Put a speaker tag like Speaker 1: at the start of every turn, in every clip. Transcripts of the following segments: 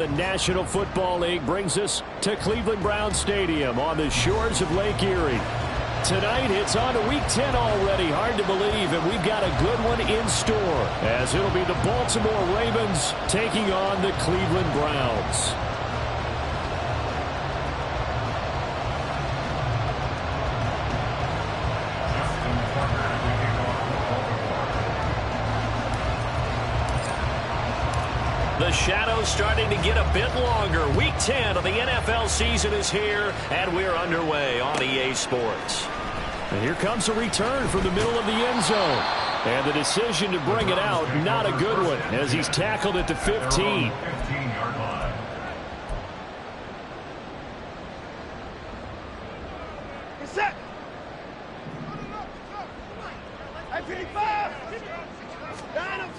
Speaker 1: The National Football League brings us to Cleveland Browns Stadium on the shores of Lake Erie. Tonight, it's on to Week 10 already. Hard to believe, and we've got a good one in store, as it'll be the Baltimore Ravens taking on the Cleveland Browns. The shadow's starting to get a bit longer. Week 10 of the NFL season is here, and we're underway on EA Sports. And here comes a return from the middle of the end zone. And the decision to bring it out, not a good one, as he's tackled at the 15.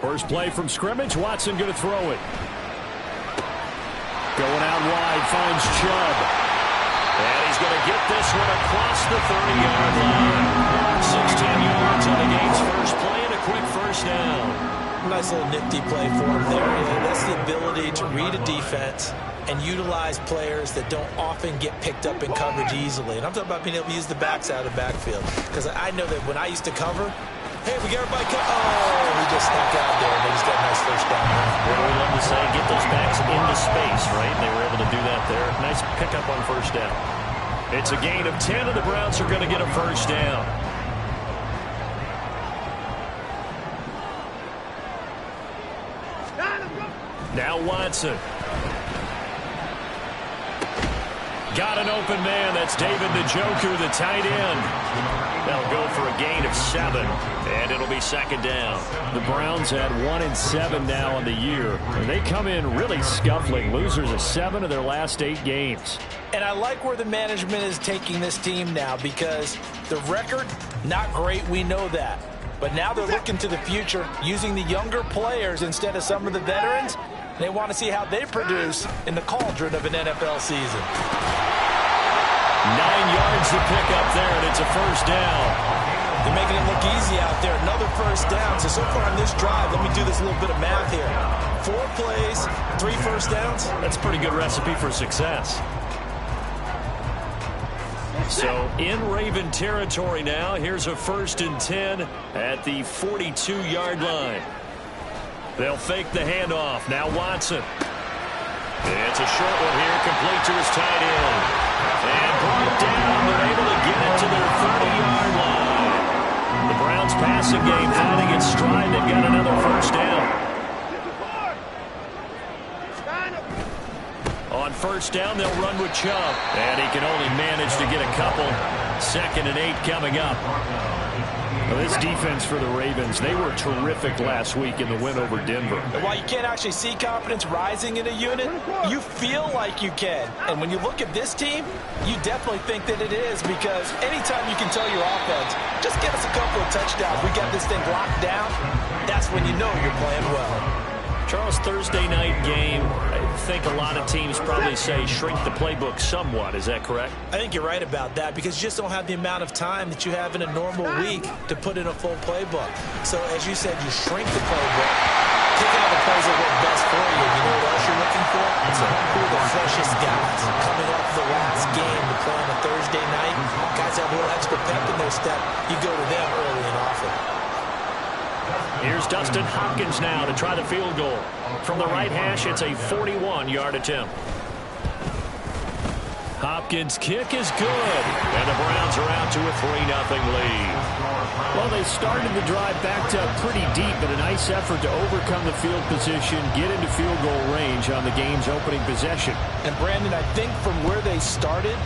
Speaker 1: First play from scrimmage, Watson going to throw it. Going out wide, finds Chubb. And he's going to get this one across the 30-yard line. 16 yards on the game's first play and a quick first down.
Speaker 2: Nice little nifty play for him there. That's the ability to read a defense and utilize players that don't often get picked up in coverage easily. And I'm talking about being able to use the backs out of the backfield. Because I know that when I used to cover, hey, we got everybody. Oh, he just snuck out there, and they just got a nice first down.
Speaker 1: What do we love to say? Get those backs into space, right? They were able to do that there. Nice pickup on first down. It's a gain of 10, and the Browns are going to get a first down. Now Watson. Got an open man. That's David Njoku, the tight end. They'll go for a gain of 7, and it'll be second down. The Browns at 1-7 now on the year. And they come in really scuffling. Losers of 7 of their last 8 games.
Speaker 2: And I like where the management is taking this team now, because the record, not great, we know that. But now they're looking to the future, using the younger players instead of some of the veterans. They want to see how they produce in the cauldron of an NFL season.
Speaker 1: 9 yards to pick up there, and it's a first down.
Speaker 2: They're making it look easy out there. Another first down. So far on this drive, let me do this little bit of math here. 4 plays, 3 first downs.
Speaker 1: That's a pretty good recipe for success. So in Raven territory now. Here's a 1st and 10 at the 42-yard line. They'll fake the handoff. Now Watson. It's a short one here, complete to his tight end. And brought down, they're able to get it to their 30-yard line. The Browns passing game finding its stride. They've got another first down. On first down, they'll run with Chubb. And he can only manage to get a couple. 2nd and 8 coming up. Well, this defense for the Ravens, they were terrific last week in the win over Denver.
Speaker 2: While you can't actually see confidence rising in a unit, you feel like you can. And when you look at this team, you definitely think that it is, because anytime you can tell your offense, just get us a couple of touchdowns, we got this thing locked down, that's when you know you're playing well.
Speaker 1: Charles, Thursday night game, I think a lot of teams probably say shrink the playbook somewhat. Is that correct?
Speaker 2: I think you're right about that, because you just don't have the amount of time that you have in a normal week to put in a full playbook. So, as you said, you shrink the playbook, take out the plays that work best for you. You know what else you're looking for? Who are the freshest guys coming off the last game to play on a Thursday night? Guys have a little extra pep in their step. You go to them early and often.
Speaker 1: Here's Dustin Hopkins now to try the field goal. From the right hash, it's a 41-yard attempt. Hopkins' kick is good. And the Browns are out to a 3-0 lead. Well, they started the drive backed up pretty deep, but a nice effort to overcome the field position, get into field goal range on the game's opening possession.
Speaker 2: And, Brandon, I think from where they started,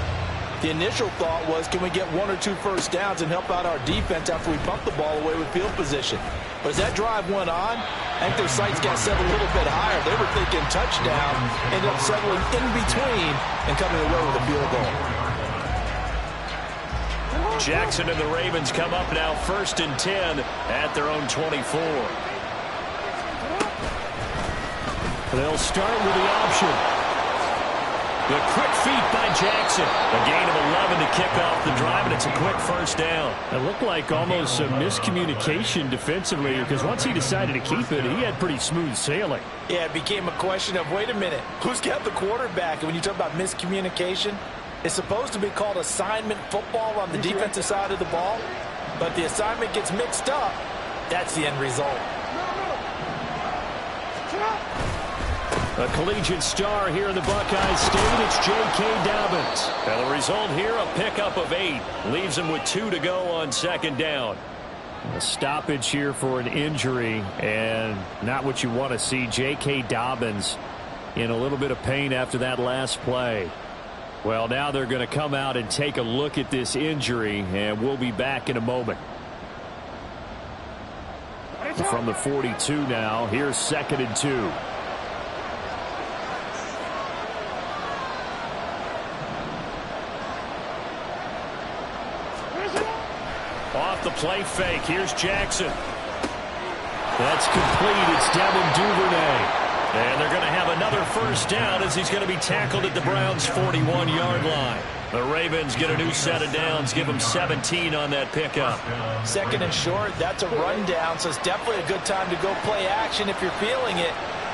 Speaker 2: the initial thought was, can we get 1 or 2 first downs and help out our defense after we pump the ball away with field position? But as that drive went on, I think their sights got set a little bit higher. They were thinking touchdown, ended up settling in between and coming away with a field goal.
Speaker 1: Jackson and the Ravens come up now 1st and 10 at their own 24. They'll start with the option. The quick feet by Jackson. A gain of 11 to kick off the drive, and it's a quick first down.
Speaker 3: It looked like almost a miscommunication defensively because once he decided to keep it, he had pretty smooth sailing.
Speaker 2: Yeah, it became a question of, wait a minute, who's got the quarterback? And when you talk about miscommunication, it's supposed to be called assignment football on the defensive side of the ball, but the assignment gets mixed up. That's the end result.
Speaker 1: A collegiate star here in the Buckeye State, it's J.K. Dobbins. And the result here, a pickup of 8. Leaves him with 2 to go on second down.
Speaker 3: A stoppage here for an injury, and not what you want to see. J.K. Dobbins in a little bit of pain after that last play. Well, now they're going to come out and take a look at this injury, and we'll be back in a moment. From the 42 now, here's 2nd and 2.
Speaker 1: Off the play fake. Here's Jackson. That's complete. It's Devin Duvernay. And they're going to have another first down as he's going to be tackled at the Browns' 41-yard line. The Ravens get a new set of downs, give them 17 on that pickup.
Speaker 2: 2nd and short, that's a rundown, so it's definitely a good time to go play action if you're feeling it.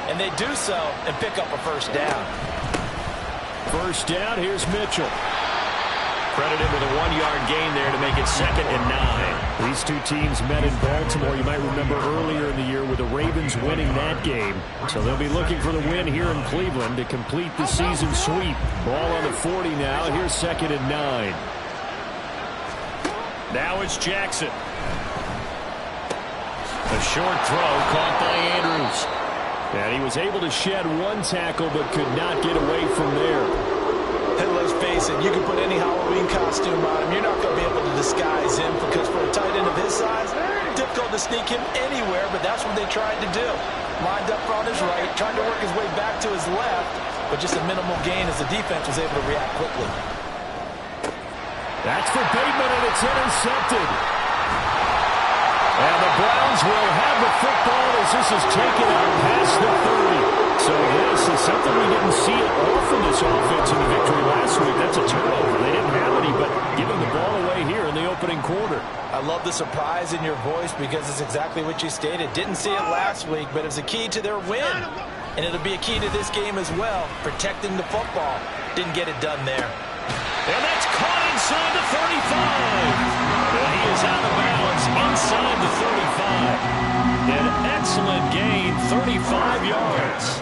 Speaker 2: And they do so and pick up a first down.
Speaker 1: First down, here's Mitchell. Credited with a 1-yard gain there to make it 2nd and 9.
Speaker 3: These two teams met in Baltimore. You might remember earlier in the year with the Ravens winning that game. So they'll be looking for the win here in Cleveland to complete the season sweep. Ball on the 40 now. Here's 2nd and 9.
Speaker 1: Now it's Jackson. A short throw caught by Andrews.
Speaker 3: And he was able to shed one tackle but could not get away from there.
Speaker 2: And let's face it, you can put any Halloween costume on him. You're not going to be able to disguise him because for a tight end of his size, difficult to sneak him anywhere, but that's what they tried to do. Lined up on his right, trying to work his way back to his left, but just a minimal gain as the defense was able to react quickly.
Speaker 3: That's for Bateman, and it's intercepted. And the Browns will have the football as this is taken out past the 30. So this is something we didn't see it often, this offense in the victory last week. That's a turnover. They didn't have any, but giving the ball away here in the opening quarter.
Speaker 2: I love the surprise in your voice because it's exactly what you stated. Didn't see it last week, but it was a key to their win. And it'll be a key to this game as well, protecting the football. Didn't get it done there.
Speaker 1: And that's caught inside the 35. And he is out of bounds inside the 35. An excellent gain, 35 yards.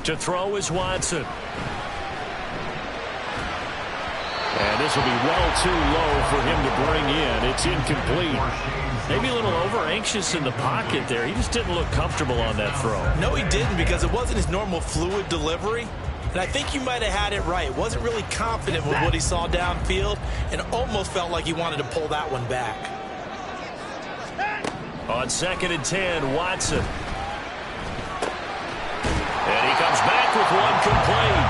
Speaker 1: To throw is Watson. And this will be well too low for him to bring in. It's incomplete. Maybe a little over-anxious in the pocket there. He just didn't look comfortable on that throw.
Speaker 2: No, he didn't because it wasn't his normal fluid delivery. And I think you might have had it right. Wasn't really confident with what he saw downfield and almost felt like he wanted to pull that one back.
Speaker 1: On 2nd and 10, Watson. And he comes back with one complete.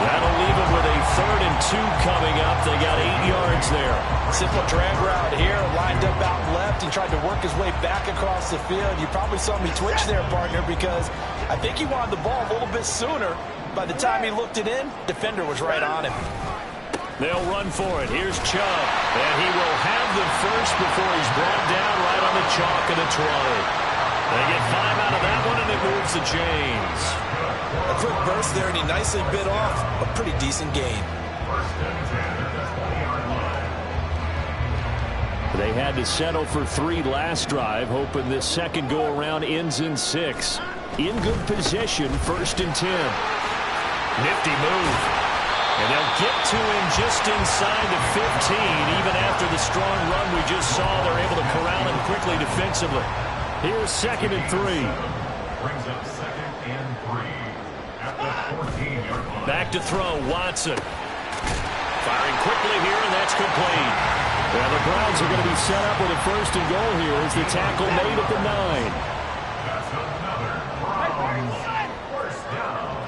Speaker 1: That'll leave him with a 3rd and 2 coming up. They got 8 yards there.
Speaker 2: Simple drag route here, lined up out left and tried to work his way back across the field. You probably saw me twitch there, partner, because I think he wanted the ball a little bit sooner. By the time he looked it in, defender was right on him.
Speaker 1: They'll run for it. Here's Chubb. And he will have the first before he's brought down right on the chalk of the 20. They get 5 out of that one, and it moves the chains.
Speaker 2: A quick burst there, and he nicely bit off a pretty decent gain.
Speaker 3: They had to settle for 3 last drive, hoping this second go-around ends in 6. In good position, 1st and 10.
Speaker 1: Nifty move. And they'll get to him just inside the 15. Even after the strong run we just saw, they're able to corral him quickly defensively.
Speaker 3: Here's 2nd and 3.
Speaker 4: Brings up 2nd and 3 at the 14-yard line.
Speaker 1: Back to throw, Watson. Firing quickly here, and that's complete.
Speaker 3: Well, the Browns are going to be set up with a 1st and goal here as the tackle made at the 9.
Speaker 4: That's another Browns 1st down.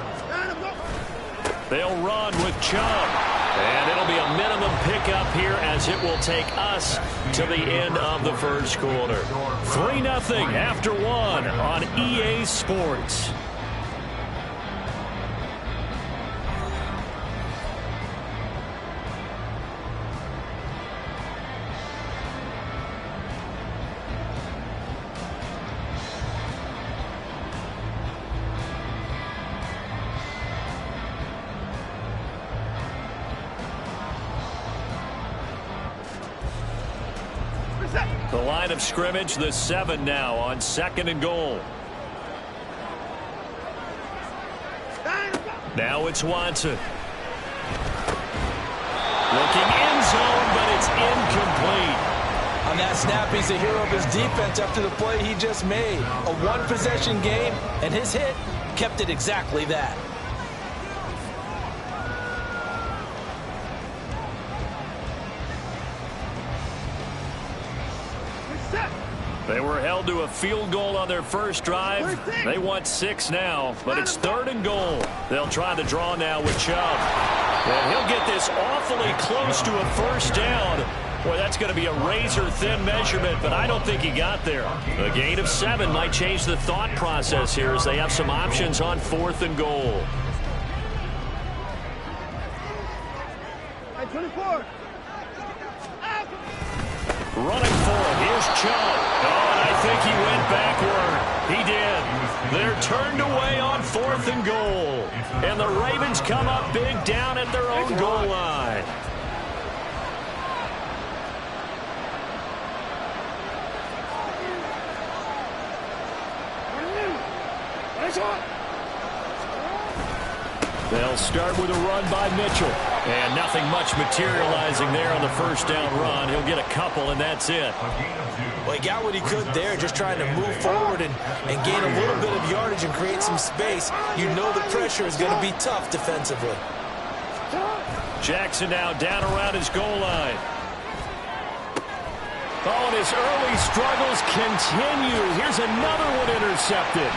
Speaker 1: They'll run with Chubb. And it'll be a minimum pickup pick up here as it will take us to the end of the first quarter. 3-0 after 1 on EA Sports. The line of scrimmage, the 7 now on 2nd and goal. Now it's Watson. Looking end zone, but it's incomplete.
Speaker 2: On that snap, he's the hero of his defense after the play he just made. A one-possession game, and his hit kept it exactly that.
Speaker 1: They were held to a field goal on their first drive. They want 6 now, but it's 3rd and goal. They'll try the draw now with Chubb. And he'll get this awfully close to a first down. Boy, that's going to be a razor-thin measurement, but I don't think he got there. A gain of 7 might change the thought process here as they have some options on 4th and goal.
Speaker 5: 24.
Speaker 1: Running for it. Here's Chubb. Oh, and I think he went backward. He did. They're turned away on 4th and goal. And the Ravens come up big down at their own goal line. They'll start with a run by Mitchell. And nothing much materializing there on the first down run. He'll get a couple, and that's it.
Speaker 2: Well, he got what he could there, just trying to move forward and gain a little bit of yardage and create some space. You know the pressure is going to be tough defensively.
Speaker 1: Jackson now down around his goal line. Oh, and his early struggles continue. Here's another one intercepted.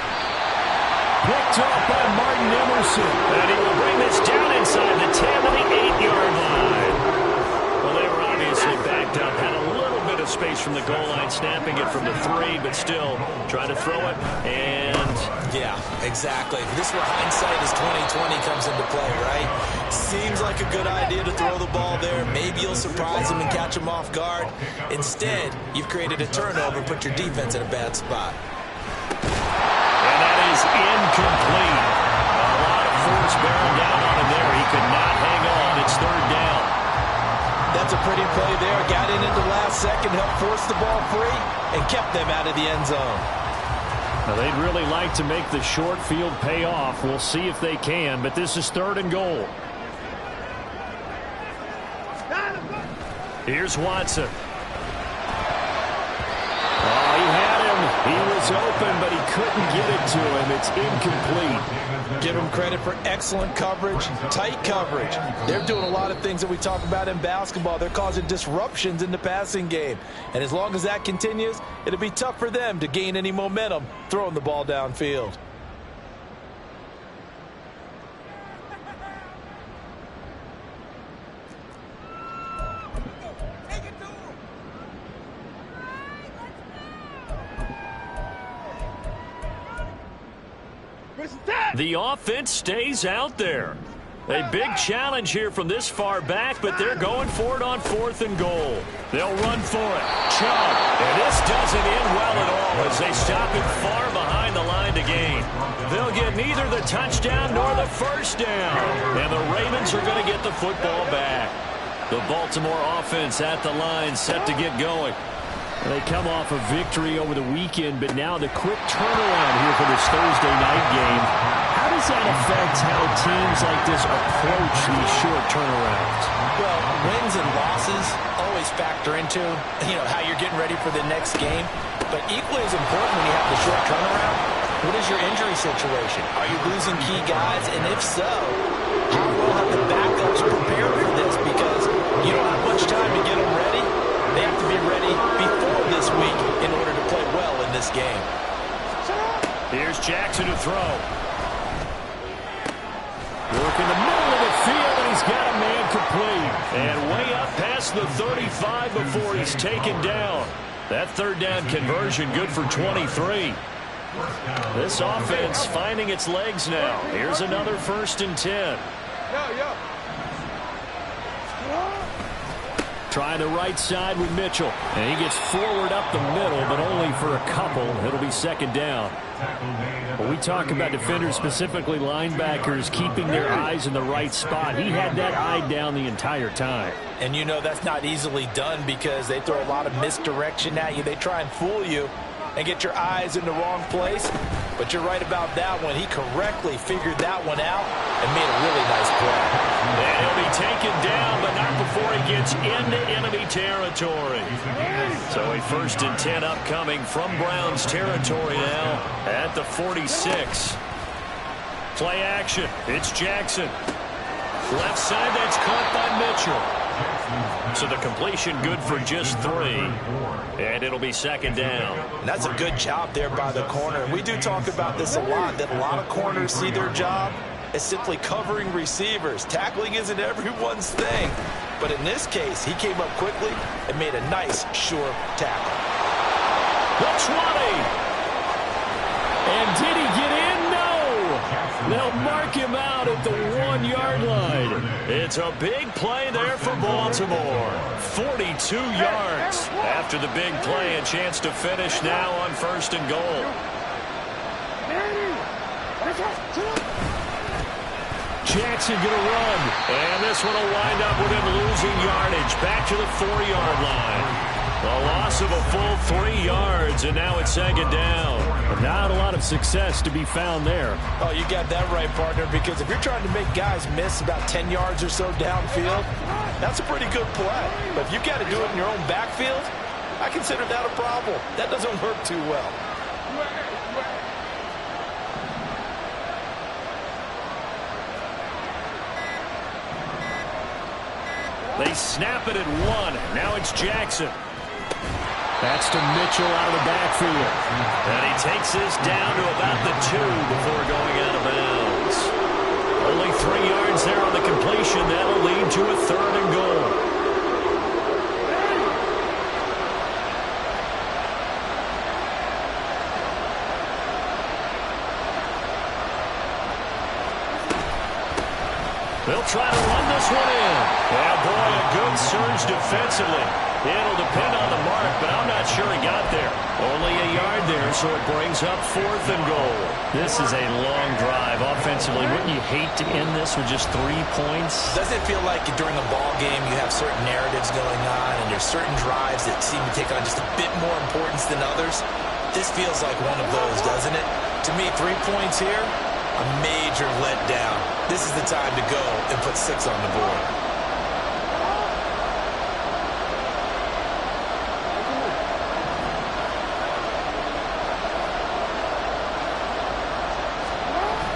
Speaker 1: Picked off by Martin Emerson. And he will bring this down inside the 10 to the 8-yard line. Well, they were obviously backed up. Had a little bit of space from the goal line, snapping it from the 3, but still trying to throw it. And
Speaker 2: yeah, exactly. This is where hindsight is 20/20 comes into play, right? Seems like a good idea to throw the ball there. Maybe you'll surprise him and catch him off guard. Instead, you've created a turnover and put your defense in a bad spot.
Speaker 1: Incomplete. A lot of force bearing down on him there. He could not hang on. It's 3rd down.
Speaker 2: That's a pretty play there. Got in at the last second, helped force the ball free, and kept them out of the end zone.
Speaker 3: Now, they'd really like to make the short field pay off. We'll see if they can, but this is 3rd and goal.
Speaker 1: Here's Watson.
Speaker 3: Oh, he had him. He was open, but he couldn't get it to him. It's incomplete.
Speaker 2: Give him credit for excellent coverage, tight coverage. They're doing a lot of things that we talk about in basketball. They're causing disruptions in the passing game. And as long as that continues, it'll be tough for them to gain any momentum throwing the ball downfield.
Speaker 1: The offense stays out there. A big challenge here from this far back, but they're going for it on 4th and goal. They'll run for it. Chubb. And this doesn't end well at all as they stop it far behind the line to gain. They'll get neither the touchdown nor the first down. And the Ravens are going to get the football back. The Baltimore offense at the line, set to get going.
Speaker 3: They come off a victory over the weekend, but now the quick turnaround here for this Thursday night game. How does that affect how teams like this approach these short turnarounds?
Speaker 2: Well, wins and losses always factor into, how you're getting ready for the next game. But equally as important when you have the short turnaround, what is your injury situation? Are you losing key guys? And if so, how well have the backups prepared for this? Because you don't have much time to get them ready. They have to be ready before this week in order to play well in this game.
Speaker 1: Here's Jackson to throw.
Speaker 3: Work in the middle of the field, and he's he's got a man complete.
Speaker 1: And way up past the 35 before he's taken down. That third down conversion good for 23. This offense finding its legs now. Here's another 1st and 10.
Speaker 3: Trying the right side with Mitchell. And he gets forward up the middle, but only for a couple. It'll be 2nd down. When we talk about defenders, specifically linebackers, keeping their eyes in the right spot, he had that eye down the entire time.
Speaker 2: And you know that's not easily done because they throw a lot of misdirection at you. They try and fool you and get your eyes in the wrong place. But you're right about that one. He correctly figured that one out and made a really nice play.
Speaker 1: And he'll be taken down, but not before he gets into enemy territory. So a 1st and 10 upcoming from Browns territory now at the 46. Play action. It's Jackson. Left side, that's caught by Mitchell. So the completion good for just 3. And it'll be 2nd down.
Speaker 2: And that's a good job there by the corner. And we do talk about this a lot, that a lot of corners see their job as simply covering receivers. Tackling isn't everyone's thing. But in this case, he came up quickly and made a nice, sure tackle.
Speaker 1: The 20.
Speaker 3: And did he get in? No. They'll mark him out at the 1-yard line.
Speaker 1: It's a big play there for Baltimore. 42 yards. After the big play, a chance to finish now on 1st and goal.
Speaker 3: Jackson going to run.
Speaker 1: And this one will wind up with him losing yardage. Back to the 4-yard line. A loss of a full 3 yards, and now it's 2nd down.
Speaker 3: Not a lot of success to be found there.
Speaker 2: Oh, you got that right, partner, because if you're trying to make guys miss about 10 yards or so downfield, that's a pretty good play. But if you've got to do it in your own backfield, I consider that a problem. That doesn't work too well.
Speaker 1: They snap it at 1. Now it's Jackson.
Speaker 3: That's to Mitchell out of the backfield.
Speaker 1: And he takes this down to about the 2 before going out of bounds. Only 3 yards there on the completion. That'll lead to a 3rd and goal. They'll try to run this one in. Yeah, boy, a good surge defensively. It'll depend on the mark, but I'm not sure he got there. Only a yard there, so it brings up 4th and goal.
Speaker 3: This is a long drive offensively. Wouldn't you hate to end this with just 3 points?
Speaker 2: Doesn't it feel like during a ball game you have certain narratives going on and there's certain drives that seem to take on just a bit more importance than others? This feels like one of those, doesn't it? To me, 3 points here, a major letdown. This is the time to go and put 6 on the board.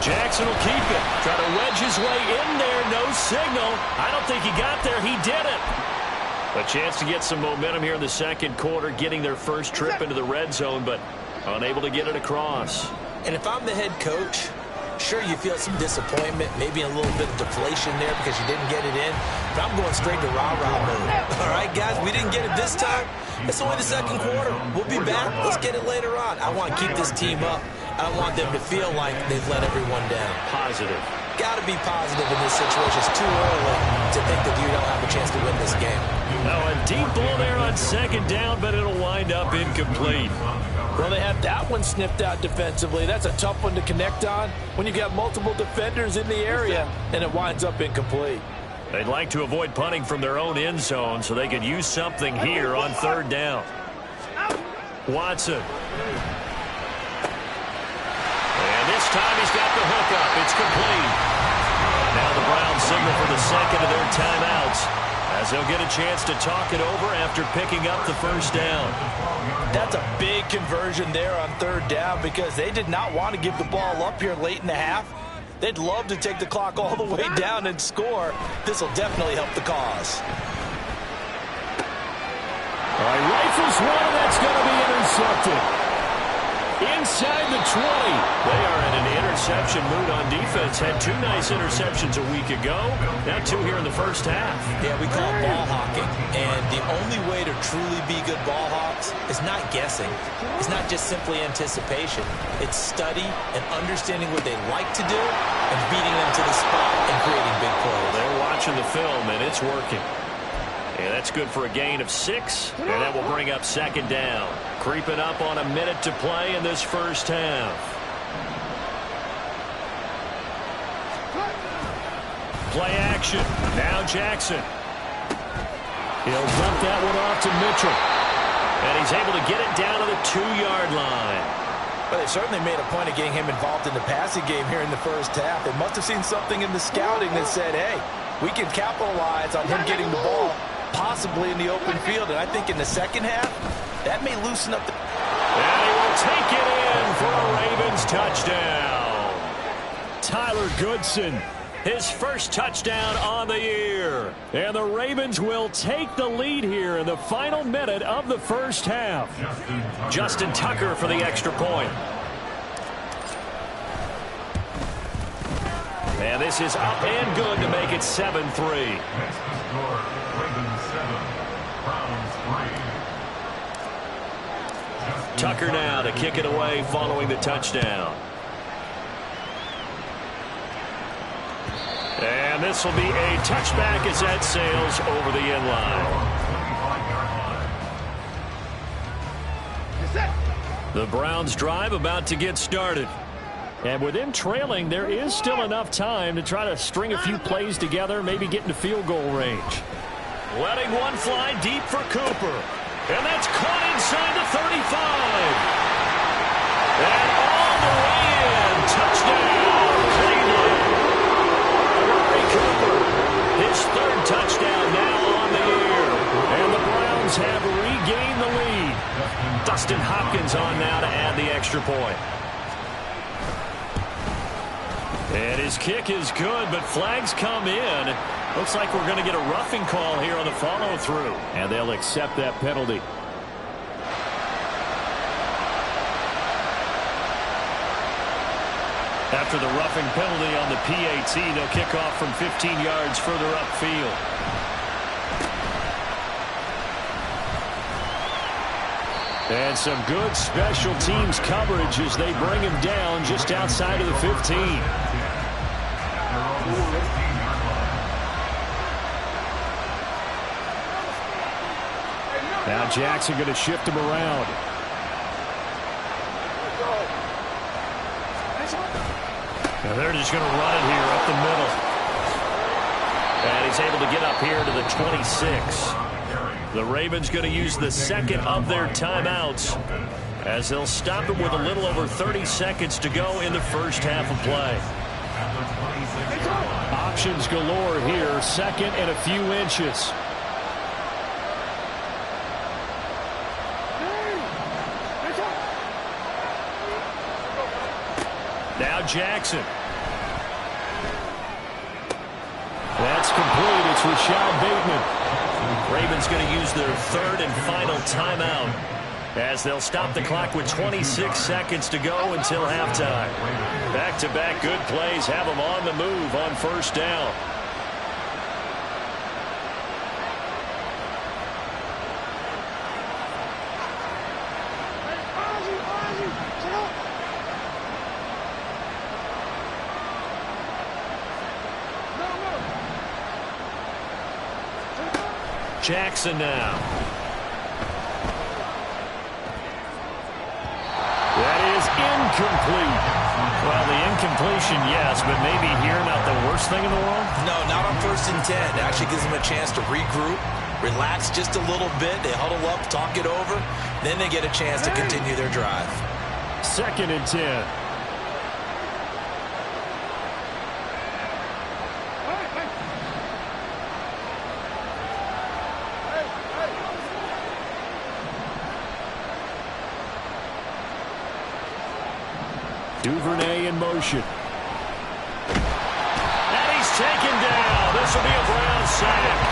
Speaker 1: Jackson will keep it. Try to wedge his way in there. No signal. I don't think he got there. He did it. A chance to get some momentum here in the 2nd quarter, getting their first trip into the red zone, but unable to get it across.
Speaker 2: And if I'm the head coach, sure, you feel some disappointment, maybe a little bit of deflation there because you didn't get it in. But I'm going straight to rah-rah mode. All right, guys, we didn't get it this time. It's only the 2nd quarter. We'll be back. Let's get it later on. I want to keep this team up. I don't want them to feel like they've let everyone down.
Speaker 1: Positive.
Speaker 2: Got to be positive in this situation. It's too early to think that you don't have a chance to win this game.
Speaker 1: Now a deep ball there on 2nd down, but it'll wind up incomplete.
Speaker 2: Well, they have that one sniffed out defensively. That's a tough one to connect on when you've got multiple defenders in the area, and it winds up incomplete.
Speaker 1: They'd like to avoid punting from their own end zone so they could use something here on 3rd down. Watson. And this time he's got the hook up. It's complete. Now the Browns signal for the 2nd of their timeouts as they'll get a chance to talk it over after picking up the 1st down.
Speaker 2: That's a big conversion there on 3rd down because they did not want to give the ball up here late in the half. They'd love to take the clock all the way down and score. This will definitely help the cause.
Speaker 3: All right, rifles one. That's going to be intercepted. inside the 20.
Speaker 1: They are in an interception mood on defense. Had 2 nice interceptions a week ago. Now 2 here in the first half.
Speaker 2: Yeah, we call it ball hawking. And the only way to truly be good ball hawks is not guessing. It's not just simply anticipation. It's study and understanding what they like to do and beating them to the spot and creating big plays.
Speaker 1: They're watching the film, and it's working. And that's good for a gain of 6. And that will bring up second down. Creeping up on a minute to play in this first half. Play action. Now Jackson.
Speaker 3: He'll dump that one off to Mitchell.
Speaker 1: And he's able to get it down to the 2-yard line.
Speaker 2: Well, they certainly made a point of getting him involved in the passing game here in the first half. They must have seen something in the scouting that said, hey, we can capitalize on him getting the ball possibly in the open field. And I think in the second half, that may loosen up the...
Speaker 1: And he will take it in for a Ravens touchdown.
Speaker 3: Tyler Goodson,
Speaker 1: his first touchdown on the year.
Speaker 3: And the Ravens will take the lead here in the final minute of the first half.
Speaker 1: Justin Tucker for the extra point. And this is up and good to make it 7-3.
Speaker 4: Next to score, Ravens 7, Browns 3.
Speaker 1: Tucker now to kick it away following the touchdown. And this will be a touchback as that sails over the end line. The Browns drive about to get started.
Speaker 3: And with them trailing, there is still enough time to try to string a few plays together, maybe get into field goal range.
Speaker 1: Letting one fly deep for Cooper. And that's caught inside the 35. And all the way in. Touchdown, Cleveland. Amari Cooper, his 3rd touchdown now on the year. And the Browns have regained the lead. Dustin Hopkins on now to add the extra point. And his kick is good, but flags come in. Looks like we're going to get a roughing call here on the follow-through.
Speaker 3: And they'll accept that penalty.
Speaker 1: After the roughing penalty on the PAT, they'll kick off from 15 yards further upfield.
Speaker 3: And some good special teams coverage as they bring him down just outside of the 15. Now Jackson going to shift him around.
Speaker 1: Now they're just going to run it here up the middle. And he's able to get up here to the 26. The Ravens going to use the second of their timeouts as they'll stop it with a little over 30 seconds to go in the first half of play.
Speaker 3: Options galore here, second and a few inches.
Speaker 1: Now Jackson.
Speaker 3: That's complete. It's Rashad Bateman.
Speaker 1: Ravens going to use their 3rd and final timeout as they'll stop the clock with 26 seconds to go until halftime. Back-to-back good plays have them on the move on first down. Jackson now.
Speaker 3: That is incomplete.
Speaker 1: Well, the incompletion, yes, but maybe here not the worst thing in the world?
Speaker 2: No, not on 1st and 10. It actually gives them a chance to regroup, relax just a little bit. They huddle up, talk it over. Then they get a chance to continue their drive.
Speaker 3: 2nd and 10. Duvernay in motion.
Speaker 1: And he's taken down. This will be a Brown sack.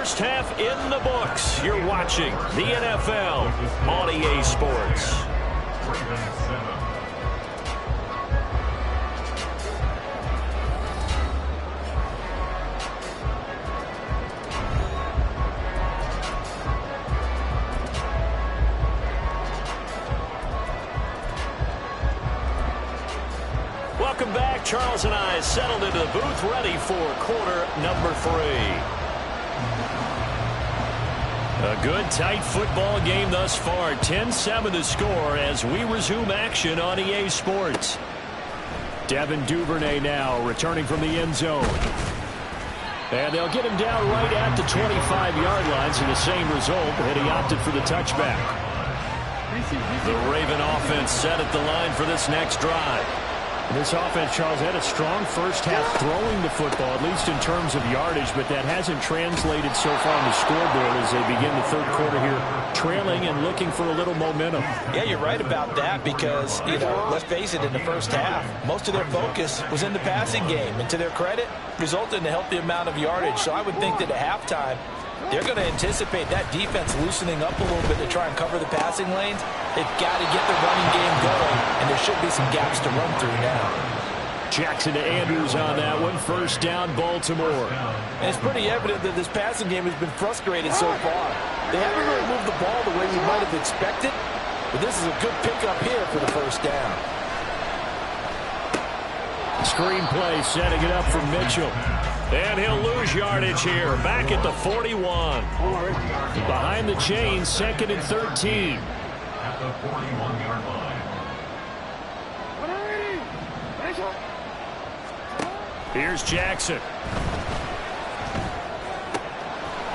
Speaker 1: First half in the books. You're watching the NFL on EA Sports.
Speaker 4: Ravens 7.
Speaker 1: Welcome back. Charles and I settled into the booth, ready for quarter number 3. A good, tight football game thus far. 10-7 to score as we resume action on EA Sports.
Speaker 3: Devin Duvernay now returning from the end zone. And they'll get him down right at the 25-yard line, so the same result, and he opted for the touchback.
Speaker 1: The Raven offense set at the line for this next drive.
Speaker 3: This offense, Charles, had a strong first half throwing the football, at least in terms of yardage, but that hasn't translated so far on the scoreboard as they begin the third quarter here, trailing and looking for a little momentum.
Speaker 2: Yeah, you're right about that because, let's face it, in the first half, most of their focus was in the passing game. And to their credit, resulted in a healthy amount of yardage. So I would think that at halftime, they're going to anticipate that defense loosening up a little bit to try and cover the passing lanes. They've got to get the running game going, and there should be some gaps to run through now.
Speaker 3: Jackson to Andrews on that one. First down, Baltimore.
Speaker 2: And it's pretty evident that this passing game has been frustrated so far. They haven't really moved the ball the way we might have expected, but this is a good pickup here for the first down.
Speaker 3: Screenplay setting it up for Mitchell.
Speaker 1: And he'll lose yardage here, back at the 41.
Speaker 3: Behind the chains, 2nd and 13.
Speaker 4: At the 41-yard line.
Speaker 1: Here's Jackson.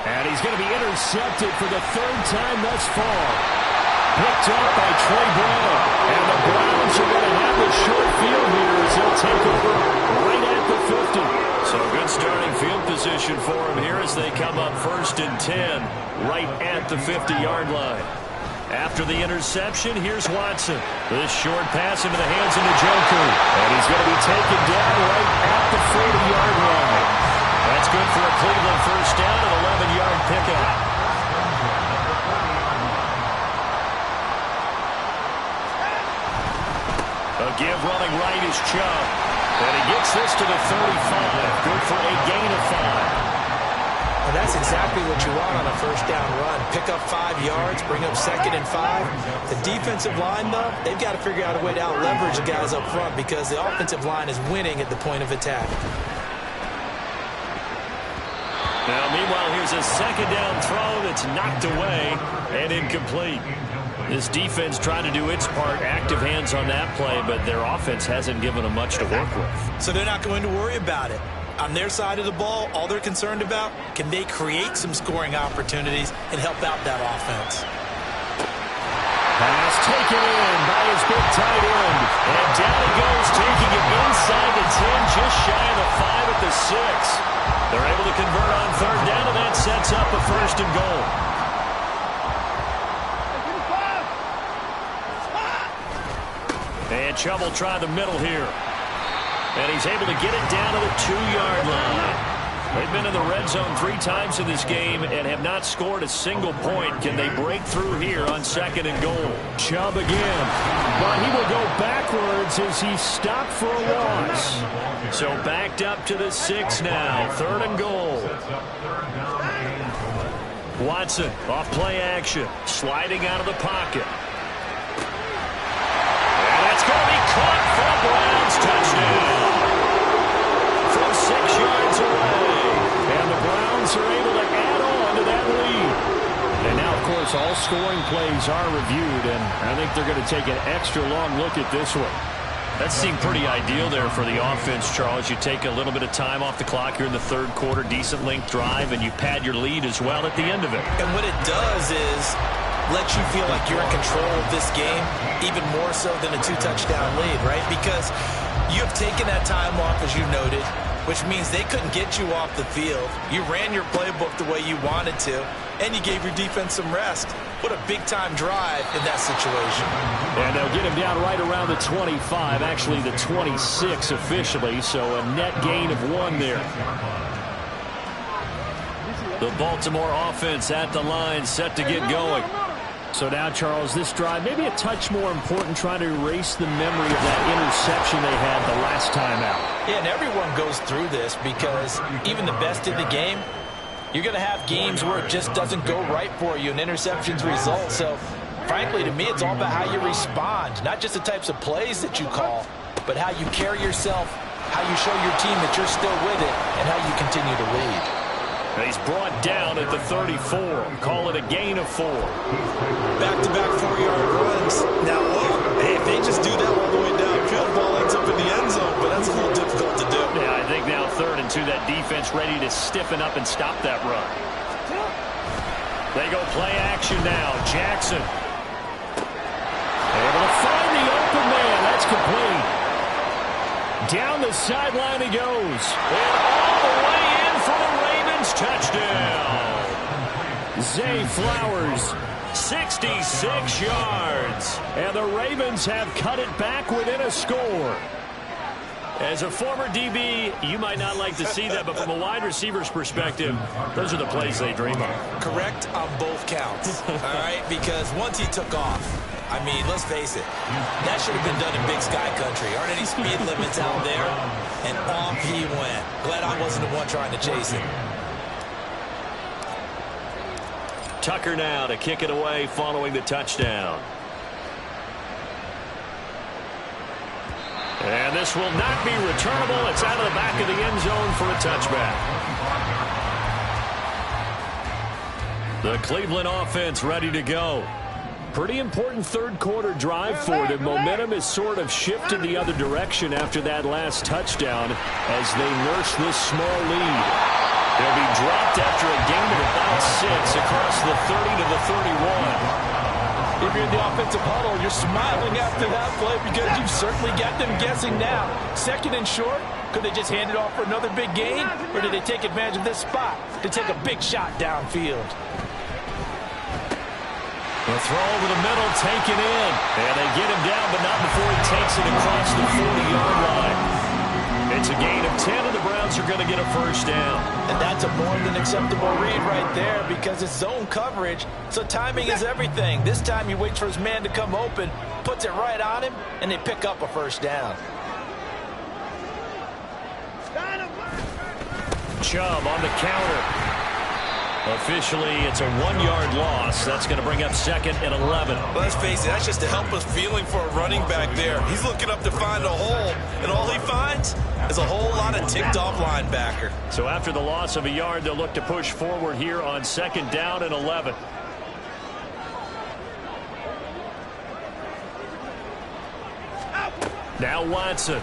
Speaker 3: And he's going to be intercepted for the 3rd time thus far. Picked up by Trey Brown. And the Browns are going to have the short field here as they'll take over right at the 50.
Speaker 1: So good starting field position for him here as they come up 1st and 10 right at the 50-yard line. After the interception, here's Watson. This short pass into the hands of Njoku. And he's going to be taken down right at the 40-yard line. That's good for a Cleveland first down and 11-yard pickup. A give running right is Chubb. And he gets this to the 35. Good for a gain of 5.
Speaker 2: And that's exactly what you want on a first down run. Pick up 5 yards, bring up 2nd and 5. The defensive line, though, they've got to figure out a way to out-leverage the guys up front because the offensive line is winning at the point of attack.
Speaker 1: Now, meanwhile, here's a 2nd down throw that's knocked away and incomplete. This defense trying to do its part, active hands on that play, but their offense hasn't given them much to work with.
Speaker 2: So they're not going to worry about it. On their side of the ball, all they're concerned about, can they create some scoring opportunities and help out that offense?
Speaker 3: Pass taken in by his big tight end.
Speaker 1: And down he goes, taking it inside the 10, just shy of the 5 at the 6. They're able to convert on 3rd down, and that sets up a 1st and goal. And Chubb will try the middle here. And he's able to get it down to the 2-yard line. They've been in the red zone 3 times in this game and have not scored a single point. Can they break through here on 2nd and goal?
Speaker 3: Chubb again. But he will go backwards as he stopped for a loss.
Speaker 1: So backed up to the 6 now. 3rd and goal. Watson off play action. Sliding out of the pocket. And that's going to be caught for a Browns touchdown. From 6 yards away.
Speaker 3: And the Browns are able to add on to that lead. And now, of course, all scoring plays are reviewed, and I think they're going to take an extra long look at this one.
Speaker 1: That seemed pretty ideal there for the offense, Charles. You take a little bit of time off the clock here in the 3rd quarter, decent length drive, and you pad your lead as well at the end of it.
Speaker 2: And what it does is let you feel like you're in control of this game, even more so than a 2-touchdown lead, right? Because you have taken that time off, as you noted, which means they couldn't get you off the field. You ran your playbook the way you wanted to, and you gave your defense some rest. What a big-time drive in that situation.
Speaker 3: And they'll get him down right around the 25, actually the 26 officially, so a net gain of 1 there.
Speaker 1: The Baltimore offense at the line, set to get going.
Speaker 3: So now, Charles, this drive, maybe a touch more important, trying to erase the memory of that interception they had the last time out.
Speaker 2: Yeah, and everyone goes through this because even the best in the game, you're going to have games where it just doesn't go right for you and interceptions result. So, frankly, to me, it's all about how you respond, not just the types of plays that you call, but how you carry yourself, how you show your team that you're still with it, and how you continue to lead.
Speaker 1: He's brought down at the 34. Call it a gain of 4.
Speaker 2: Back-to-back 4-yard runs. Now, look, if they just do that all the way downfield, ball ends up in the end zone, but that's a little difficult to do.
Speaker 1: Yeah, I think now 3rd and 2, that defense ready to stiffen up and stop that run. They go play action now. Jackson. Able to find the open man. That's complete. Down the sideline he goes. And all the way in for the Ravens. Touchdown. Zay Flowers, 66 yards. And the Ravens have cut it back within a score. As a former DB, you might not like to see that, but from a wide receiver's perspective, those are the plays they dream of.
Speaker 2: Correct on both counts, all right? Because once he took off, I mean, let's face it, that should have been done in Big Sky Country. Aren't any speed limits out there? And off he went. Glad I wasn't the one trying to chase him.
Speaker 1: Tucker now to kick it away following the touchdown. And this will not be returnable. It's out of the back of the end zone for a touchback. The Cleveland offense ready to go. Pretty important third-quarter drive for them. Momentum is sort of shifted the other direction after that last touchdown as they nurse this small lead. They'll be dropped after a gain of about 6 across the 30 to the 31.
Speaker 2: If you're in the offensive huddle, you're smiling after that play because you've certainly got them guessing now. 2nd and short, could they just hand it off for another big gain? Or did they take advantage of this spot to take a big shot downfield?
Speaker 1: The throw over the middle, taken in. And they get him down, but not before he takes it across the 40-yard line. It's a gain of 10, and the Browns are going to get a first down.
Speaker 2: And that's a more than acceptable read right there because it's zone coverage, so timing is everything. This time he waits for his man to come open, puts it right on him, and they pick up a first down.
Speaker 1: Chubb on the counter. Officially, it's a 1-yard loss. That's going to bring up 2nd and 11.
Speaker 2: Well, let's face it, that's just a helpless feeling for a running back there. He's looking up to find a hole, and all he finds is a whole lot of ticked-off linebacker.
Speaker 1: So after the loss of a yard, they'll look to push forward here on 2nd down and 11. Now Watson.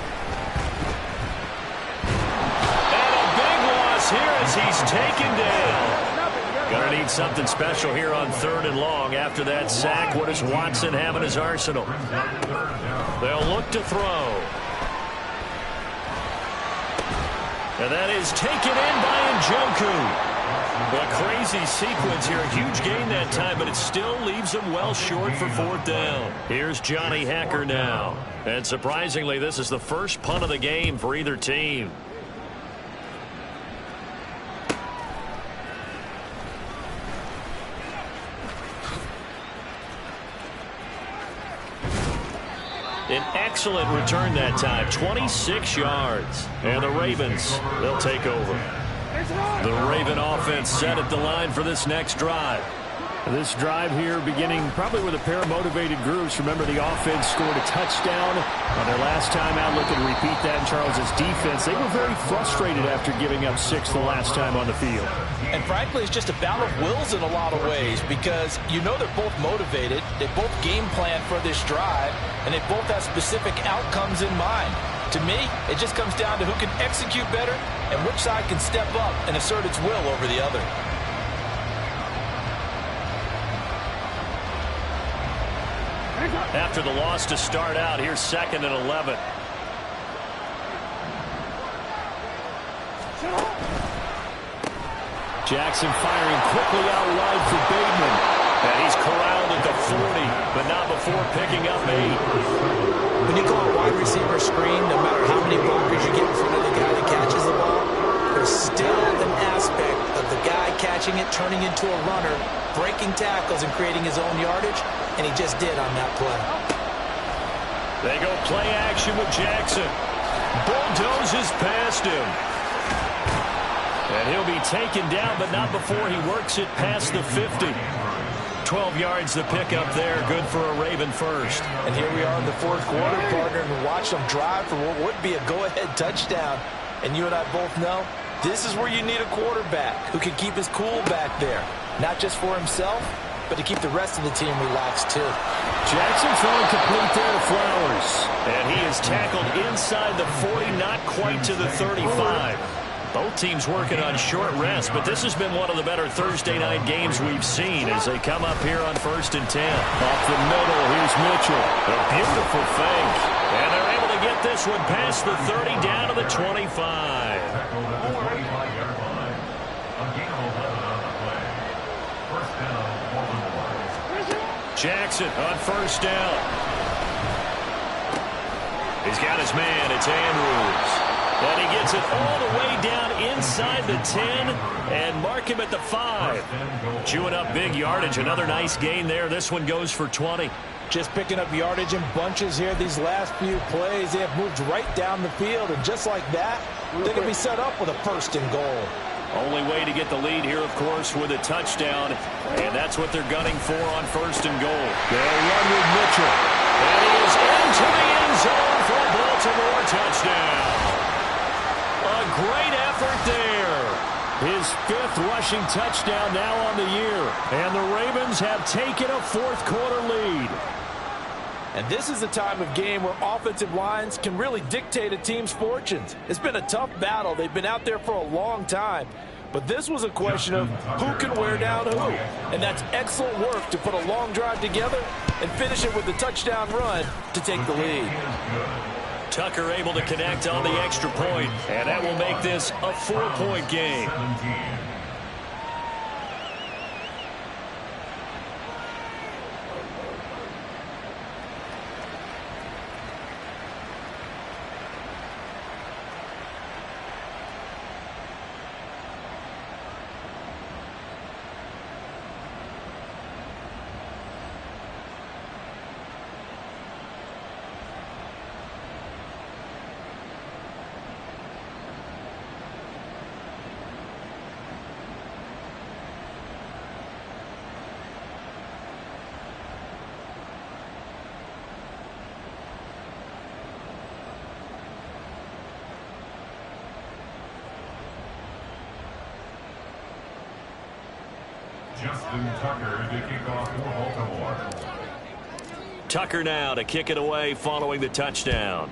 Speaker 1: And a big loss here as he's taken down. Going to need something special here on 3rd and long. After that sack, what does Watson have in his arsenal? They'll look to throw. And that is taken in by Njoku. A crazy sequence here. A huge gain that time, but it still leaves him well short for 4th down. Here's Johnny Hacker now. And surprisingly, this is the first punt of the game for either team. An excellent return that time, 26 yards. And the Ravens, they'll take over. The Raven offense set at the line for this next drive.
Speaker 3: This drive here beginning probably with a pair of motivated groups. Remember, the offense scored a touchdown on their last time out. Looking to repeat that in Charles's defense. They were very frustrated after giving up 6 the last time on the field.
Speaker 2: And frankly, it's just a battle of wills in a lot of ways because you know they're both motivated. They both game plan for this drive, and they both have specific outcomes in mind. To me, it just comes down to who can execute better and which side can step up and assert its will over the other.
Speaker 1: After the loss to start out, here's 2nd and 11.
Speaker 3: Jackson firing quickly out wide for Bateman.
Speaker 1: And he's corralled at the 40, but not before picking up 8.
Speaker 2: When you call a wide receiver screen, no matter how many blockers you get in front of the guy that catches the ball, there's there's still an aspect of the guy catching it, turning into a runner, breaking tackles and creating his own yardage, and he just did on that play.
Speaker 1: They go play action with Jackson. Bulldozes past him. And he'll be taken down, but not before he works it past the 50. 12 yards to pick up there. Good for a Raven first.
Speaker 2: And here we are in the fourth quarter, partner, and watch them drive for what would be a go-ahead touchdown. And you and I both know this is where you need a quarterback who can keep his cool back there. Not just for himself, but to keep the rest of the team relaxed too.
Speaker 3: Jackson throwing complete there to Flowers.
Speaker 1: And he is tackled inside the 40, not quite to the 35. Both teams working on short rest, but this has been one of the better Thursday night games we've seen as they come up here on 1st and 10.
Speaker 3: Off the middle, here's Mitchell.
Speaker 1: A beautiful fake. And they're able to get this one past the 30 down to the 25.
Speaker 4: Tackle at the 25-yard line. A gain of 11 on the play. First down, Baltimore.
Speaker 1: Jackson on first down. He's got his man. It's Andrews. And he gets it all the way down inside the 10 and mark him at the 5. Chewing up big yardage. Another nice gain there. This one goes for 20.
Speaker 2: Just picking up yardage in bunches here these last few plays. They have moved right down the field, and just like that, they can be set up with a 1st and goal.
Speaker 1: Only way to get the lead here, of course, with a touchdown. And that's what they're gunning for on 1st and goal.
Speaker 3: They'll run with Mitchell.
Speaker 1: And he is into the end zone for a Baltimore touchdown. A great effort there.
Speaker 3: His 5th rushing touchdown now on the year.
Speaker 1: And the Ravens have taken a fourth quarter lead.
Speaker 2: And this is the time of game where offensive lines can really dictate a team's fortunes. It's been a tough battle. They've been out there for a long time. But this was a question of who can wear down who. And that's excellent work to put a long drive together and finish it with a touchdown run to take the lead.
Speaker 1: Tucker able to connect on the extra point, and that will make this a 4-point game.
Speaker 4: 17. Justin Tucker to kick off for Baltimore.
Speaker 1: Tucker now to kick it away following the touchdown.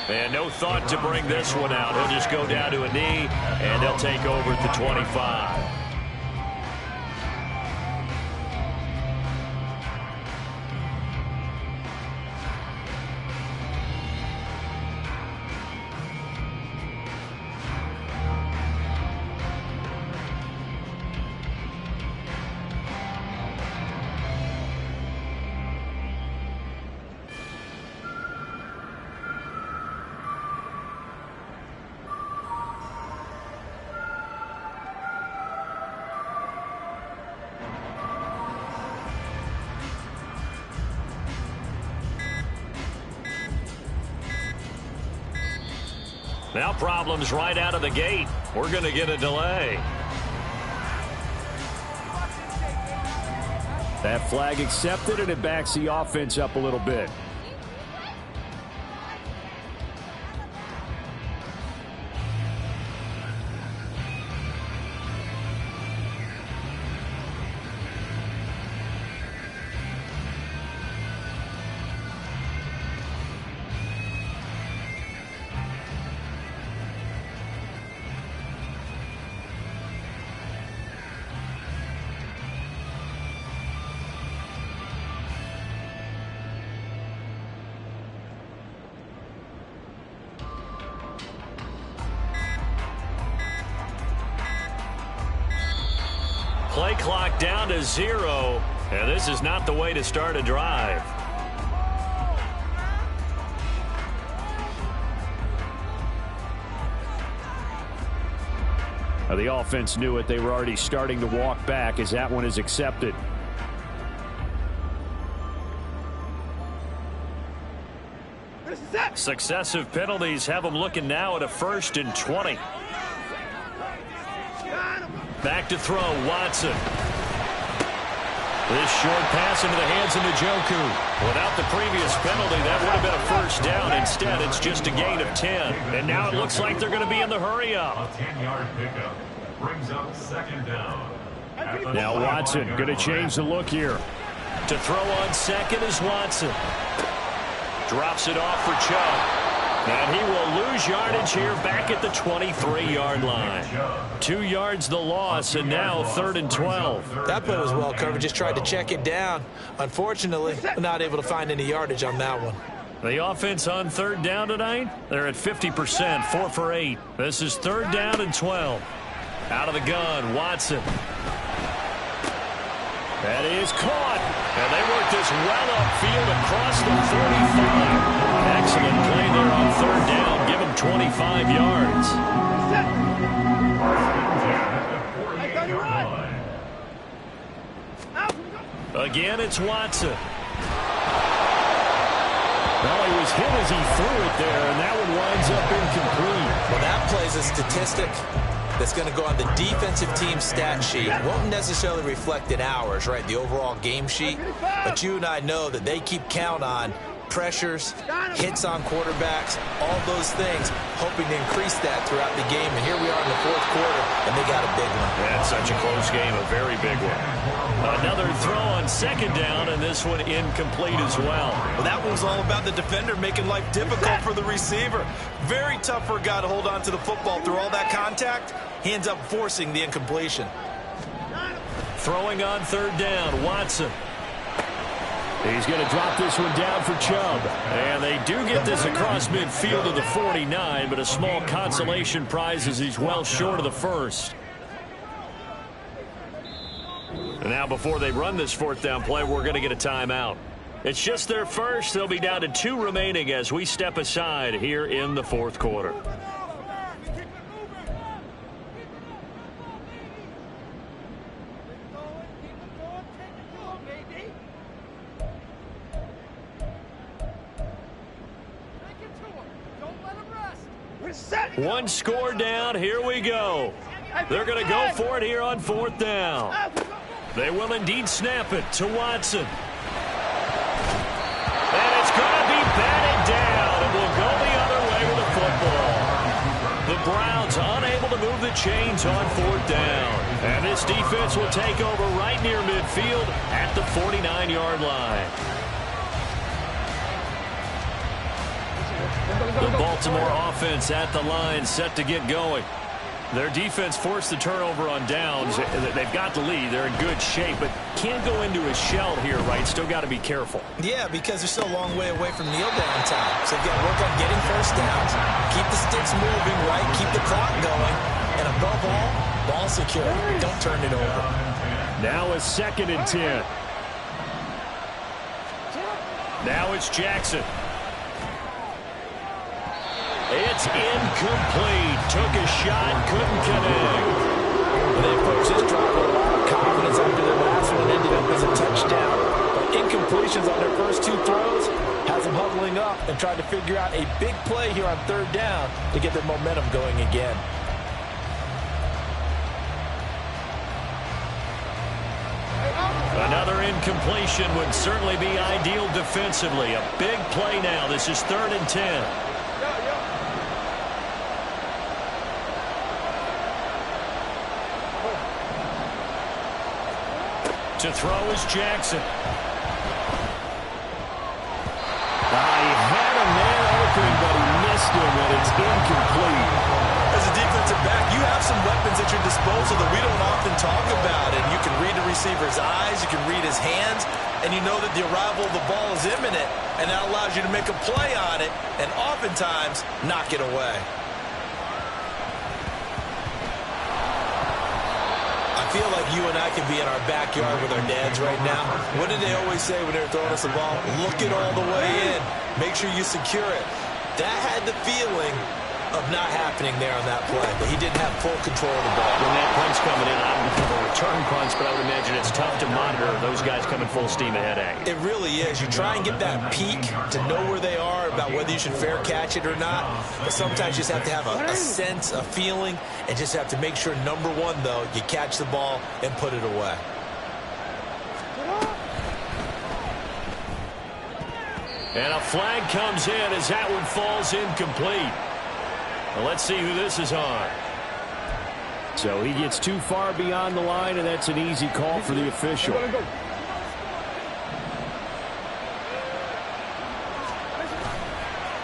Speaker 1: And no thought to bring this one out. He'll just go down to a knee, and they'll take over at the 25. Now problems right out of the gate. We're going to get a delay.
Speaker 3: That flag accepted, and it backs the offense up a little bit.
Speaker 1: Play clock down to 0, and this is not the way to start a drive.
Speaker 3: The offense knew it. They were already starting to walk back as that one is accepted.
Speaker 1: Successive penalties have them looking now at a 1st and 20. Back to throw, Watson. This short pass into the hands of Njoku. Without the previous penalty, that would have been a 1st down. Instead, it's just a gain of 10. And now it looks like they're going to be in the hurry-up.
Speaker 4: A 10-yard pickup brings up 2nd down.
Speaker 3: Now Watson going to change the look here.
Speaker 1: To throw on 2nd is Watson. Drops it off for Chubb. And he will lose yardage here back at the 23-yard line. 2 yards the loss, and now 3rd and 12.
Speaker 2: That play was well covered. Just tried to check it down. Unfortunately, not able to find any yardage on that one.
Speaker 1: The offense on 3rd down tonight, they're at 50%, 4 for 8. This is 3rd down and 12. Out of the gun, Watson. That is caught. And they work this well upfield across the 45. Excellent play there on 3rd down. Give him 25 yards. Again, it's Watson.
Speaker 3: Well, he was hit as he threw it there, and that one winds up incomplete.
Speaker 2: Well, that plays a statistic that's going to go on the defensive team stat sheet. Won't necessarily reflect in ours, right, the overall game sheet. But you and I know that they keep count on pressures, hits on quarterbacks, all those things, hoping to increase that throughout the game. And here we are in the 4th quarter, and they got a big one.
Speaker 1: That's such a close game, a very big one. Another throw on 2nd down, and this one incomplete as well.
Speaker 2: Well, that one was all about the defender making life difficult for the receiver. Very tough for a guy to hold on to the football through all that contact. He ends up forcing the incompletion.
Speaker 1: Throwing on 3rd down, Watson.
Speaker 3: He's going to drop this one down for Chubb.
Speaker 1: And they do get this across midfield to the 49, but a small consolation prize as he's well short of the 1st. And now before they run this 4th down play, we're going to get a timeout. It's just their 1st. They'll be down to 2 remaining as we step aside here in the 4th quarter. One score down. Here we go. They're going to go for it here on 4th down. They will indeed snap it to Watson. And it's going to be batted down. It will go the other way with the football. The Browns unable to move the chains on 4th down. And this defense will take over right near midfield at the 49-yard line. The Baltimore offense at the line, set to get going. Their defense forced the turnover on downs. They've got the lead. They're in good shape, but can't go into a shell here, right? Still got to be careful.
Speaker 2: Yeah, because they're still a long way away from kneel down time. So they've got to work on getting 1st downs, keep the sticks moving, right? Keep the clock going. And above all, ball secure. Don't turn it over.
Speaker 3: Now a 2nd and 10.
Speaker 1: Now it's Jackson. It's incomplete. Took a shot, couldn't connect.
Speaker 2: They approached this drive with a lot of confidence after their last one ended up as a touchdown. But incompletions on their first 2 throws has them huddling up and trying to figure out a big play here on 3rd down to get their momentum going again.
Speaker 1: Another incompletion would certainly be ideal defensively. A big play now. This is 3rd and 10. To throw is Jackson.
Speaker 3: He had a man open, but he missed him, and it's incomplete.
Speaker 2: As a defensive back, you have some weapons at your disposal that we don't often talk about. And you can read the receiver's eyes, you can read his hands, and you know that the arrival of the ball is imminent, and that allows you to make a play on it and oftentimes knock it away. I feel like you and I can be in our backyard with our dads right now. What did they always say when they were throwing us the ball? Look it all the way in. Make sure you secure it. That had the feeling of not happening there on that play, but he didn't have full control of the ball.
Speaker 1: When that punt's coming in, I don't know the return punts, but I would imagine it's tough to monitor those guys coming full steam ahead at you.
Speaker 2: It really is. You try and get that peek to know where they are, about whether you should fair catch it or not, but sometimes you just have to have a sense, a feeling, and just have to make sure, number one, though, you catch the ball and put it away.
Speaker 1: And a flag comes in as that one falls incomplete. Well, let's see who this is on.
Speaker 3: So he gets too far beyond the line, and that's an easy call for the official.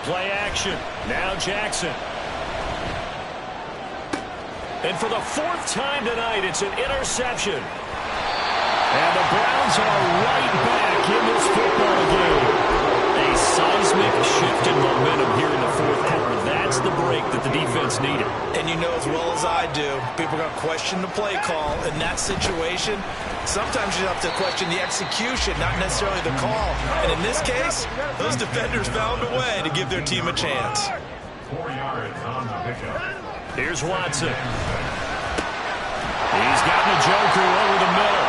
Speaker 1: Play action. Now Jackson. And for the fourth time tonight, it's an interception.
Speaker 3: And the Browns are right back in this football game.
Speaker 1: A seismic shift in momentum here in the fourth quarter. That's the break that the defense needed.
Speaker 2: And you know as well as I do, people are going to question the play call in that situation. Sometimes you have to question the execution, not necessarily the call. And in this case, those defenders found a way to give their team a chance.
Speaker 4: 4 yards on the pickup.
Speaker 1: Here's Watson. He's gotten a joker over the middle.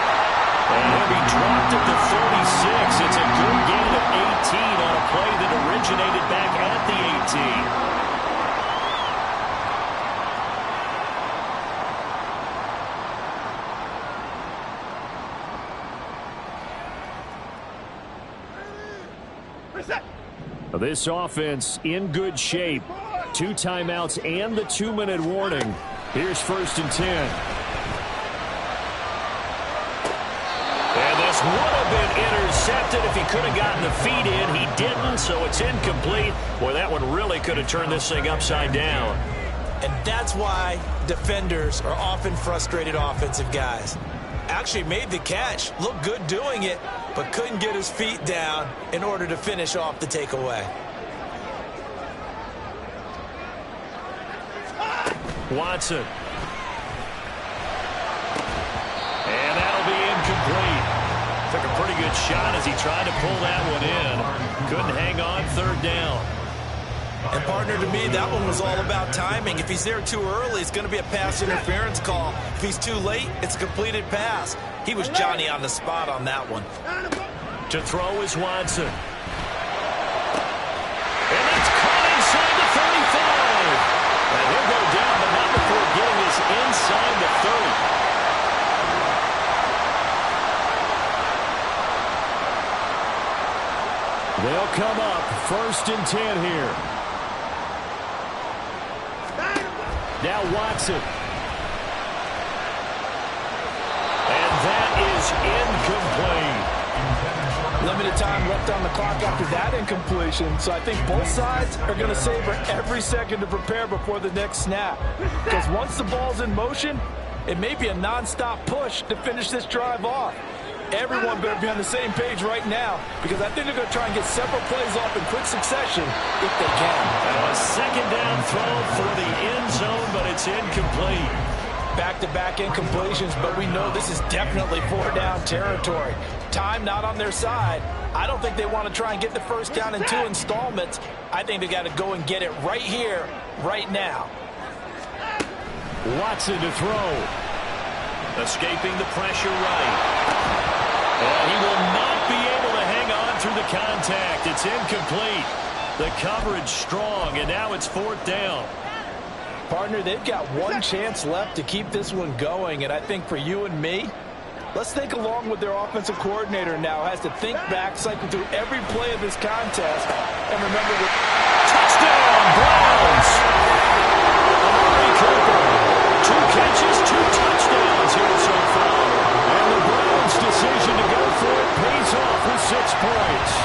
Speaker 1: And he'll be dropped at the 46. It's a good gain of 18 on a play that originated back at the 18.
Speaker 3: This offense in good shape. 2 timeouts and the 2-minute warning. Here's 1st and 10.
Speaker 1: And this would have been intercepted if he could have gotten the feet in. He didn't, so it's incomplete. Boy, that one really could have turned this thing upside down.
Speaker 2: And that's why defenders are often frustrated offensive guys. Actually made the catch, looked good doing it, but couldn't get his feet down in order to finish off the takeaway.
Speaker 1: Watson. And that'll be incomplete. Took a pretty good shot as he tried to pull that one in. Couldn't hang on 3rd down.
Speaker 2: And partner, to me, that one was all about timing. If he's there too early, it's going to be a pass interference call. If he's too late, it's a completed pass. He was Johnny on the spot on that one.
Speaker 1: To throw is Watson. And that's caught inside the 35. And he'll go down, but not before getting this inside the 30.
Speaker 3: They'll come up 1st and 10 here. Now Watson.
Speaker 1: And that is incomplete.
Speaker 5: Limited time left on the clock after that incompletion, so I think both sides are going to savor every second to prepare before the next snap. Because once the ball's in motion, it may be a nonstop push to finish this drive off. Everyone better be on the same page right now, because I think they're going to try and get several plays off in quick succession if they can.
Speaker 1: A 2nd down throw for the end zone, but it's incomplete.
Speaker 2: Back-to-back incompletions, but we know this is definitely 4-down territory. Time not on their side. I don't think they want to try and get the 1st down in 2 installments. I think they got to go and get it right here, right now.
Speaker 3: Watson to throw.
Speaker 1: Escaping the pressure right. And he will not be able to hang on through the contact. It's incomplete. The coverage strong, and now it's 4th down.
Speaker 5: Partner, they've got one chance left to keep this one going, and I think for you and me, let's think along with their offensive coordinator now, has to think back, cycle through every play of this contest, and remember that
Speaker 1: touchdown, Browns! Amari Cooper, 2 catches, 2 touchdowns here so far.
Speaker 3: And the Browns' decision to go for it pays off with 6 points.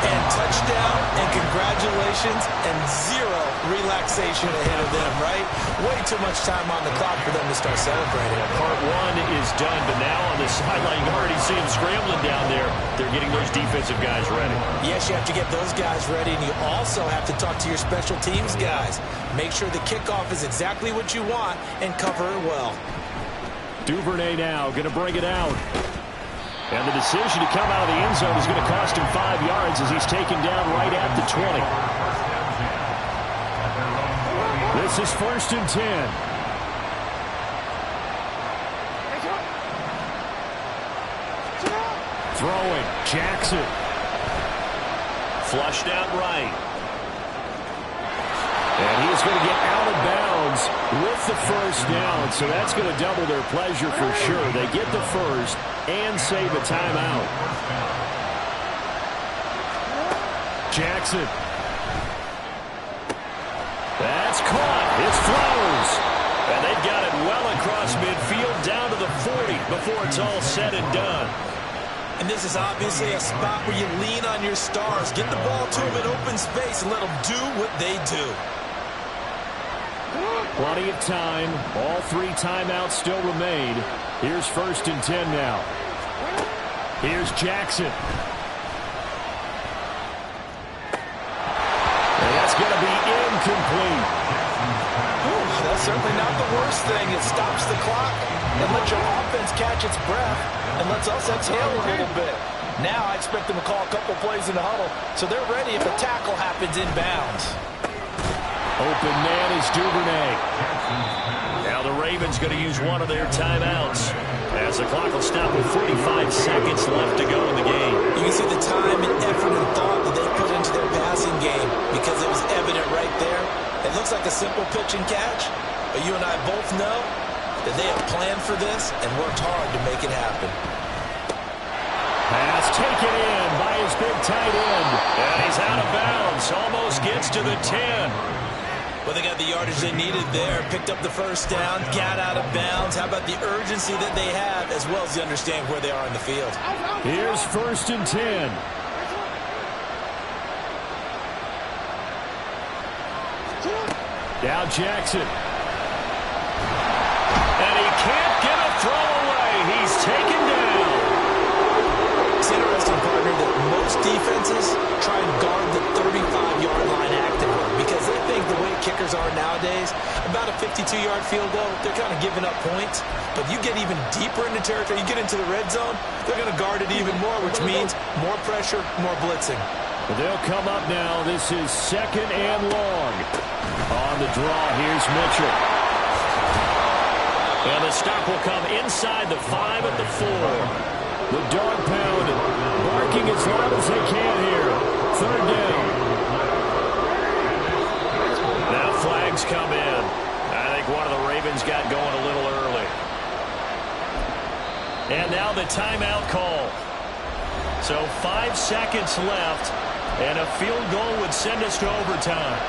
Speaker 2: And touchdown, and congratulations, and 0 relaxation ahead of them, right? Way too much time on the clock for them to start celebrating.
Speaker 1: Part 1 is done, but now on the sideline, you already see them scrambling down there. They're getting those defensive guys ready.
Speaker 2: Yes, you have to get those guys ready, and you also have to talk to your special teams guys. Make sure the kickoff is exactly what you want and cover it well.
Speaker 3: Duvernay now going to bring it out. And the decision to come out of the end zone is going to cost him 5 yards as he's taken down right at the 20. This is 1st and 10. Throwing, Jackson.
Speaker 1: Flushed out right.
Speaker 3: And he's going to get out of bounds with the first down, so that's going to double their pleasure for sure. They get the first and save a timeout. Jackson. That's caught. It's Flowers.
Speaker 1: And they've got it well across midfield down to the 40 before it's all said and done.
Speaker 2: And this is obviously a spot where you lean on your stars. Get the ball to them in open space and let them do what they do.
Speaker 3: Plenty of time. All 3 timeouts still remain. Here's 1st and 10 now. Here's Jackson. And that's going to be incomplete.
Speaker 5: Ooh, that's certainly not the worst thing. It stops the clock and lets your offense catch its breath and lets us exhale a little bit. Now I expect them to call a couple plays in the huddle so they're ready if a tackle happens inbounds.
Speaker 3: Open man is Duvernay.
Speaker 1: Now the Ravens going to use one of their timeouts as the clock will stop with 45 seconds left to go in the game.
Speaker 2: You can see the time and effort and thought that they put into their passing game because it was evident right there. It looks like a simple pitch and catch, but you and I both know that they have planned for this and worked hard to make it happen.
Speaker 3: Pass taken in by his big tight end.
Speaker 1: And he's out of bounds. Almost gets to the 10.
Speaker 2: Well, they got the yardage they needed there, picked up the first down, got out of bounds. How about the urgency that they have as well as the understanding where they are in the field?
Speaker 3: Here's 1st and 10. Now Jackson.
Speaker 1: And he can't get a throw away. He's taken down.
Speaker 2: It's interesting, partner, that most defenses try and guard the 35-yard line actively because they think the way kickers are nowadays, about a 52-yard field goal, they're kind of giving up points. But you get even deeper into territory, you get into the red zone, they're going to guard it even more, which means more pressure, more blitzing.
Speaker 3: But they'll come up now. This is 2nd and long. On the draw, here's Mitchell.
Speaker 1: And the stop will come inside the 5 at the 4.
Speaker 3: The dog pound barking as loud as they can here. 3rd down.
Speaker 1: Now flags come in. I think one of the Ravens got going a little early. And now the timeout call. So 5 seconds left, and a field goal would send us to overtime.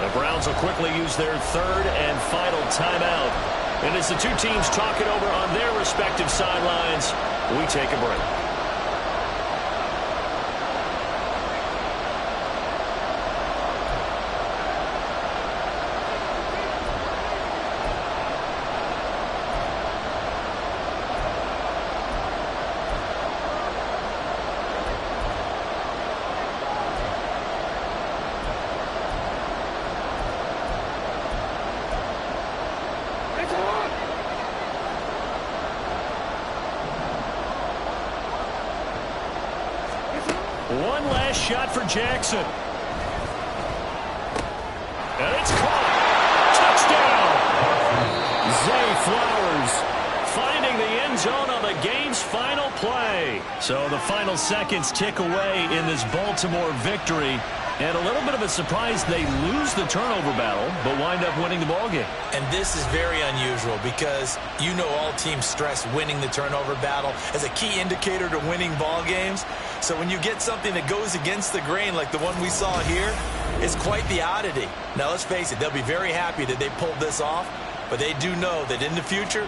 Speaker 1: The Browns will quickly use their 3rd and final timeout. And as the two teams talk it over on their respective sidelines, we take a break. One last shot for Jackson. And it's caught. Touchdown. Zay Flowers finding the end zone on the game's final play. So the final seconds tick away in this Baltimore victory. And a little bit of a surprise, they lose the turnover battle, but wind up winning the ballgame.
Speaker 2: And this is very unusual because you know all teams stress winning the turnover battle as a key indicator to winning ball games. So when you get something that goes against the grain like the one we saw here, it's quite the oddity. Now let's face it, they'll be very happy that they pulled this off, but they do know that in the future,